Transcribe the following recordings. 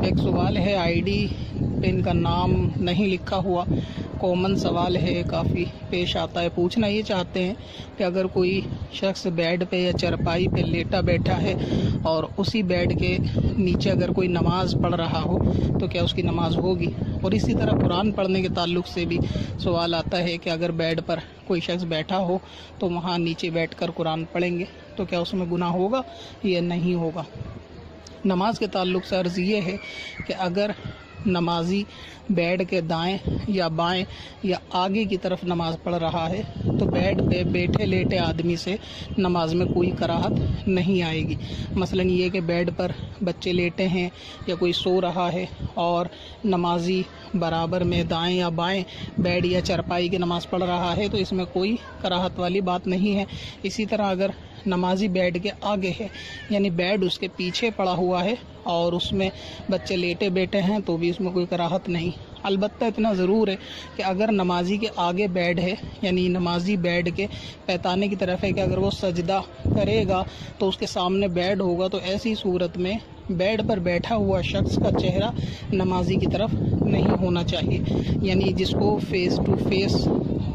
एक सवाल है, आईडी पे इनका नाम नहीं लिखा हुआ, कॉमन सवाल है, काफ़ी पेश आता है। पूछना ये चाहते हैं कि अगर कोई शख्स बेड पे या चारपाई पे लेटा बैठा है और उसी बेड के नीचे अगर कोई नमाज पढ़ रहा हो तो क्या उसकी नमाज होगी। और इसी तरह कुरान पढ़ने के ताल्लुक़ से भी सवाल आता है कि अगर बेड पर कोई शख्स बैठा हो तो वहाँ नीचे बैठकर कुरान पढ़ेंगे तो क्या उसमें गुनाह होगा या नहीं होगा। नमाज के ताल्लुक़ से अर्ज़ ये है कि अगर नमाजी बेड के दाएं या बाएं या आगे की तरफ नमाज पढ़ रहा है तो बेड पे बैठे लेटे आदमी से नमाज में कोई कराहत नहीं आएगी। मसलन ये कि बेड पर बच्चे लेटे हैं या कोई सो रहा है और नमाजी बराबर में दाएं या बाएं बेड या चारपाई की नमाज पढ़ रहा है तो इसमें कोई कराहत वाली बात नहीं है। इसी तरह अगर नमाजी बेड के आगे है यानी बेड उसके पीछे पड़ा हुआ है और उसमें बच्चे लेटे बैठे हैं तो भी उसमें कोई कराहत नहीं। अलबत्ता इतना ज़रूर है कि अगर नमाजी के आगे बेड है यानी नमाजी बेड के पैताने की तरफ है कि अगर वो सजदा करेगा तो उसके सामने बेड होगा तो ऐसी सूरत में बेड पर बैठा हुआ शख्स का चेहरा नमाजी की तरफ नहीं होना चाहिए। यानी जिसको फेस टू फेस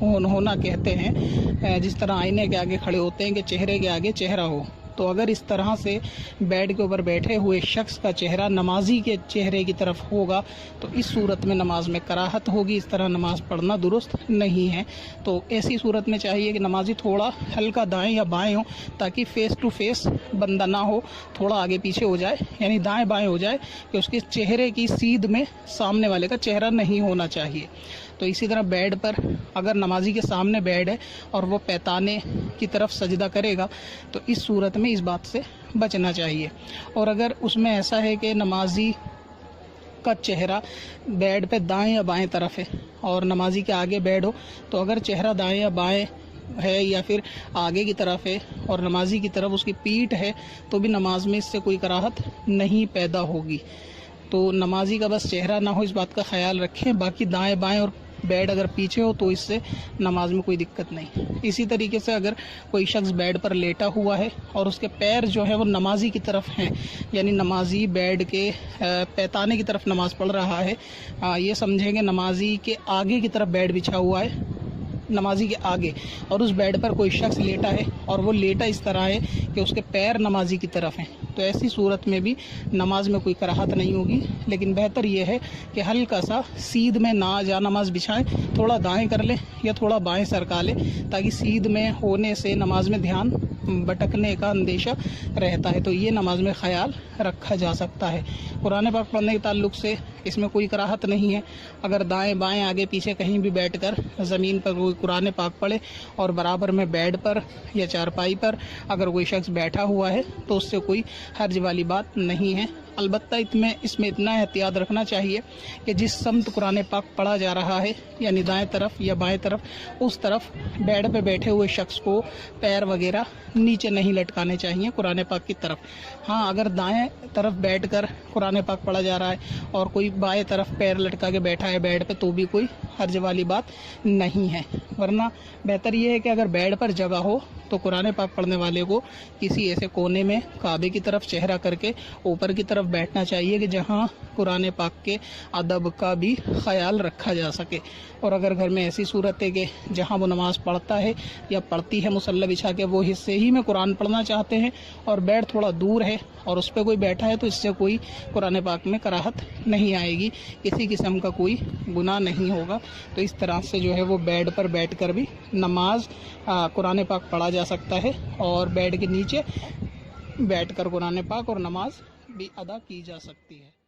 होना कहते हैं, जिस तरह आईने के आगे खड़े होते हैं कि चेहरे के आगे चेहरा हो, तो अगर इस तरह से बेड के ऊपर बैठे हुए शख्स का चेहरा नमाजी के चेहरे की तरफ होगा तो इस सूरत में नमाज में कराहत होगी। इस तरह नमाज पढ़ना दुरुस्त नहीं है। तो ऐसी सूरत में चाहिए कि नमाजी थोड़ा हल्का दाएं या बाएं हो ताकि फेस टू फेस बंदा ना हो, थोड़ा आगे पीछे हो जाए यानी दाएं बाएं हो जाए कि उसके चेहरे की सीध में सामने वाले का चेहरा नहीं होना चाहिए। तो इसी तरह बेड पर अगर नमाजी के सामने बेड है और वो पैताने की तरफ सजदा करेगा तो इस सूरत में इस बात से बचना चाहिए। और अगर उसमें ऐसा है कि नमाजी का चेहरा बेड पे दाएं या बाएं तरफ है और नमाजी के आगे बेड हो तो अगर चेहरा दाएं या बाएं है या फिर आगे की तरफ है और नमाजी की तरफ उसकी पीठ है तो भी नमाज में इससे कोई कराहत नहीं पैदा होगी। तो नमाजी का बस चेहरा ना हो इस बात का ख्याल रखें। बाकी दाएं बाएं और बेड अगर पीछे हो तो इससे नमाज में कोई दिक्कत नहीं। इसी तरीके से अगर कोई शख्स बेड पर लेटा हुआ है और उसके पैर जो है वो नमाजी की तरफ हैं यानी नमाजी बेड के पैताने की तरफ नमाज पढ़ रहा है, ये समझेंगे नमाजी के आगे की तरफ बेड बिछा हुआ है, नमाजी के आगे, और उस बेड पर कोई शख्स लेटा है और वो लेटा इस तरह है कि उसके पैर नमाजी की तरफ हैं तो ऐसी सूरत में भी नमाज में कोई कराहत नहीं होगी। लेकिन बेहतर यह है कि हल्का सा सीध में ना जा नमाज बिछाएं, थोड़ा दाएं कर ले या थोड़ा बाएं सरका ले ताकि सीध में होने से नमाज में ध्यान भटकने का अंदेशा रहता है। तो ये नमाज में ख्याल रखा जा सकता है। कुरान पाक पढ़ने के ताल्लुक़ से इसमें कोई कराहत नहीं है। अगर दाएं बाएं आगे पीछे कहीं भी बैठकर ज़मीन पर कोई कुरान पाक पढ़े और बराबर में बेड पर या चारपाई पर अगर कोई शख्स बैठा हुआ है तो उससे कोई हर्ज वाली बात नहीं है। अलबत्ता इसमें इतना एहतियात रखना चाहिए कि जिस समत कुरान पाक पढ़ा जा रहा है यानी दाएं तरफ या बाएं तरफ, उस तरफ बेड पे बैठे हुए शख्स को पैर वगैरह नीचे नहीं लटकाने चाहिए कुरान पाक की तरफ। हाँ, अगर दाएं तरफ बैठकर कुरान पाक पढ़ा जा रहा है और कोई बाएं तरफ पैर लटका के बैठा है बेड पे तो भी कोई हर्ज वाली बात नहीं है। वरना बेहतर ये है कि अगर बेड पर जगह हो तो कुरान पाक पढ़ने वाले को किसी ऐसे कोने में काबे की तरफ चेहरा करके ऊपर की तरफ बैठना चाहिए कि जहां कुरान पाक के अदब का भी ख्याल रखा जा सके। और अगर घर में ऐसी सूरत है कि जहां वो नमाज पढ़ता है या पढ़ती है मुसल्ला बिछा के वो हिस्से ही में कुरान पढ़ना चाहते हैं और बेड थोड़ा दूर है और उस पर कोई बैठा है तो इससे कोई कुरान पाक में कराहत नहीं आएगी, किसी किस्म का कोई गुनाह नहीं होगा। तो इस तरह से जो है वो बेड पर बैठकर भी नमाज कुरान पाक पढ़ा जा सकता है और बेड के नीचे बैठकर कुरान पाक और नमाज भी अदा की जा सकती है।